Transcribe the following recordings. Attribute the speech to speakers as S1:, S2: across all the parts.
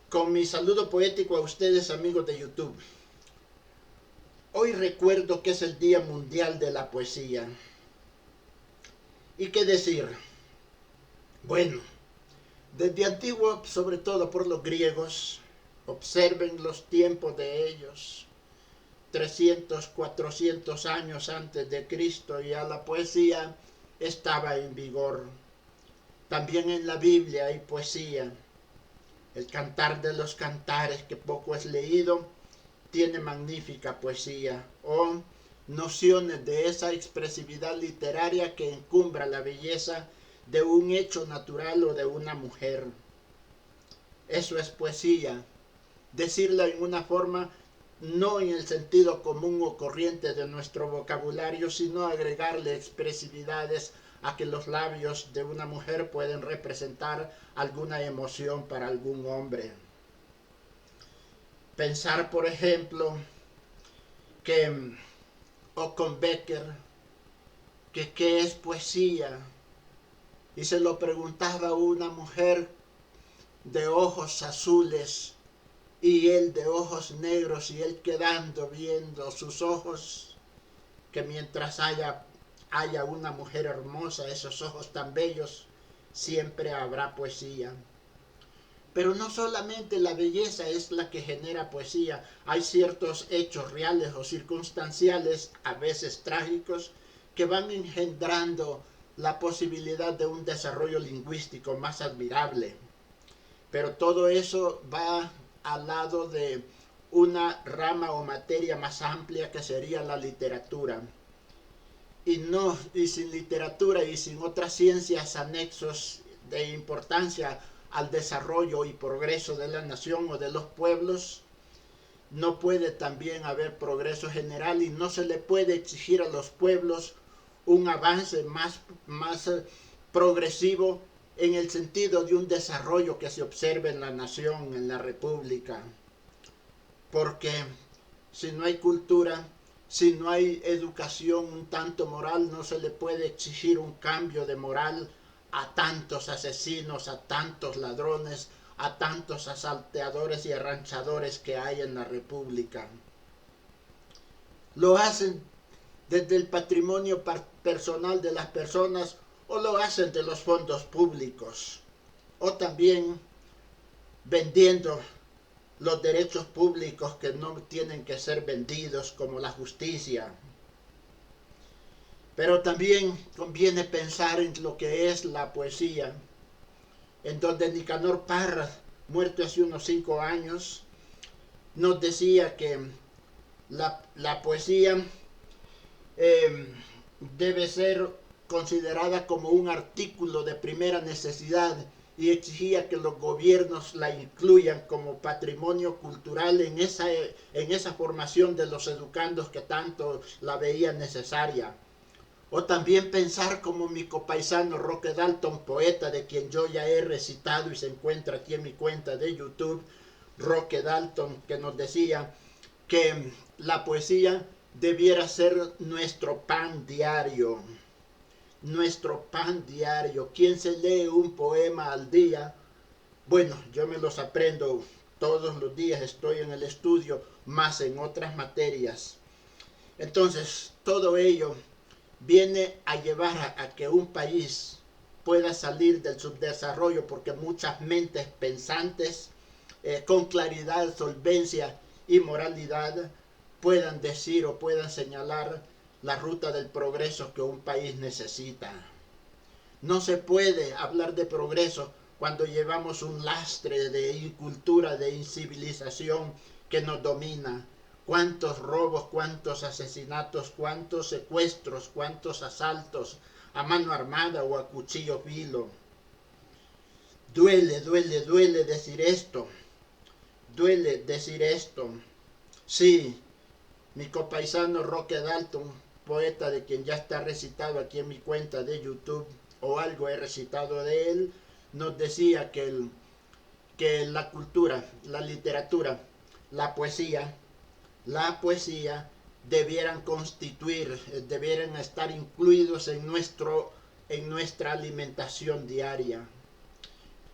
S1: Con mi saludo poético a ustedes, amigos de YouTube. Hoy recuerdo que es el Día Mundial de la Poesía. ¿Y qué decir? Bueno, desde antiguo, sobre todo por los griegos, observen los tiempos de ellos. 300, 400 años antes de Cristo ya la poesía estaba en vigor. También en la Biblia hay poesía. El Cantar de los Cantares, que poco es leído, tiene magnífica poesía o nociones de esa expresividad literaria que encumbra la belleza de un hecho natural o de una mujer. Eso es poesía. Decirla en una forma no en el sentido común o corriente de nuestro vocabulario, sino agregarle expresividades a que los labios de una mujer pueden representar alguna emoción para algún hombre. Pensar, por ejemplo, que Ocon Becker, que qué es poesía, y se lo preguntaba a una mujer de ojos azules y él de ojos negros, y él quedando viendo sus ojos, que mientras haya una mujer hermosa, esos ojos tan bellos, siempre habrá poesía. Pero no solamente la belleza es la que genera poesía, hay ciertos hechos reales o circunstanciales, a veces trágicos, que van engendrando la posibilidad de un desarrollo lingüístico más admirable. Pero todo eso va al lado de una rama o materia más amplia que sería la literatura. Y sin literatura y sin otras ciencias anexos de importancia al desarrollo y progreso de la nación o de los pueblos, no puede también haber progreso general y no se le puede exigir a los pueblos un avance más progresivo en el sentido de un desarrollo que se observe en la nación, en la república. Porque si no hay cultura, si no hay educación un tanto moral, no se le puede exigir un cambio de moral a tantos asesinos, a tantos ladrones, a tantos asalteadores y arranchadores que hay en la república. Lo hacen desde el patrimonio personal de las personas o lo hacen de los fondos públicos o también vendiendo los derechos públicos que no tienen que ser vendidos, como la justicia. Pero también conviene pensar en lo que es la poesía, en donde Nicanor Parra, muerto hace unos 5 años, nos decía que la poesía debe ser considerada como un artículo de primera necesidad y exigía que los gobiernos la incluyan como patrimonio cultural en esa formación de los educandos que tanto la veían necesaria. O también pensar como mi copaisano Roque Dalton, poeta de quien yo ya he recitado y se encuentra aquí en mi cuenta de YouTube, Roque Dalton, que nos decía que la poesía debiera ser nuestro pan diario. Nuestro pan diario. ¿Quién se lee un poema al día? Bueno, yo me los aprendo todos los días, estoy en el estudio, más en otras materias. Entonces, todo ello viene a llevar a que un país pueda salir del subdesarrollo, porque muchas mentes pensantes con claridad, solvencia y moralidad puedan decir o puedan señalar la ruta del progreso que un país necesita. No se puede hablar de progreso cuando llevamos un lastre de incultura, de incivilización que nos domina. Cuántos robos, cuántos asesinatos, cuántos secuestros, cuántos asaltos a mano armada o a cuchillo filo. Duele, duele, duele decir esto. Duele decir esto. Sí, mi copaisano Roque Dalton, poeta de quien ya está recitado aquí en mi cuenta de YouTube, o algo he recitado de él, nos decía que la cultura, la literatura, la poesía debieran constituir, debieran estar incluidos en nuestra alimentación diaria.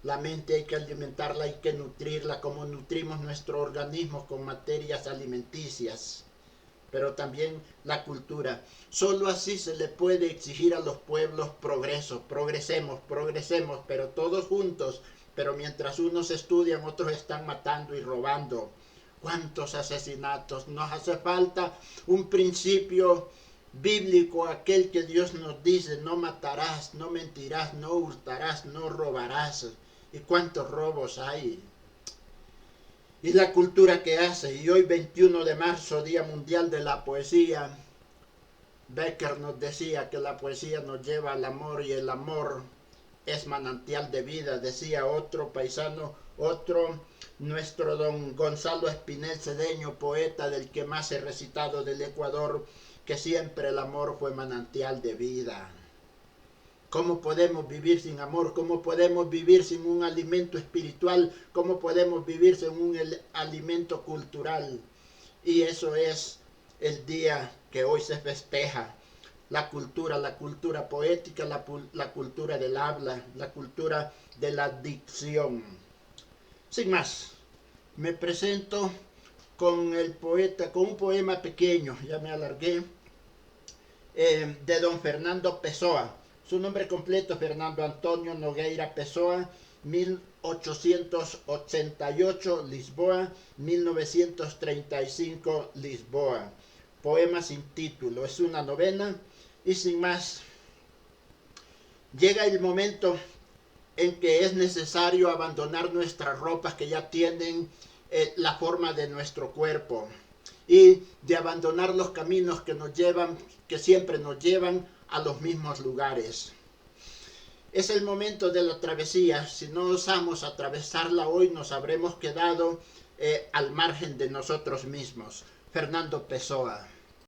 S1: La mente hay que alimentarla, hay que nutrirla como nutrimos nuestro organismo con materias alimenticias. Pero también la cultura. Solo así se le puede exigir a los pueblos progreso. Progresemos, pero todos juntos. Pero mientras unos estudian, otros están matando y robando. ¿Cuántos asesinatos? Nos hace falta un principio bíblico, aquel que Dios nos dice: no matarás, no mentirás, no hurtarás, no robarás. ¿Y cuántos robos hay? Y la cultura que hace. Y hoy 21 de marzo, Día Mundial de la Poesía, Becker nos decía que la poesía nos lleva al amor y el amor es manantial de vida. Decía otro paisano, nuestro don Gonzalo Espinel Cedeño, poeta del que más he recitado del Ecuador, que siempre el amor fue manantial de vida. ¿Cómo podemos vivir sin amor? ¿Cómo podemos vivir sin un alimento espiritual? ¿Cómo podemos vivir sin un alimento cultural? Y eso es el día que hoy se festeja. La cultura poética, la cultura del habla, la cultura de la dicción. Sin más, me presento con un poema pequeño, ya me alargué, de don Fernando Pessoa. Su nombre completo: Fernando Antonio Nogueira Pessoa, 1888 Lisboa, 1935 Lisboa. Poema sin título, es una novena. Y sin más, llega el momento en que es necesario abandonar nuestras ropas que ya tienen la forma de nuestro cuerpo, y de abandonar los caminos que siempre nos llevan a los mismos lugares. Es el momento de la travesía. Si no osamos atravesarla hoy, nos habremos quedado al margen de nosotros mismos. Fernando Pessoa.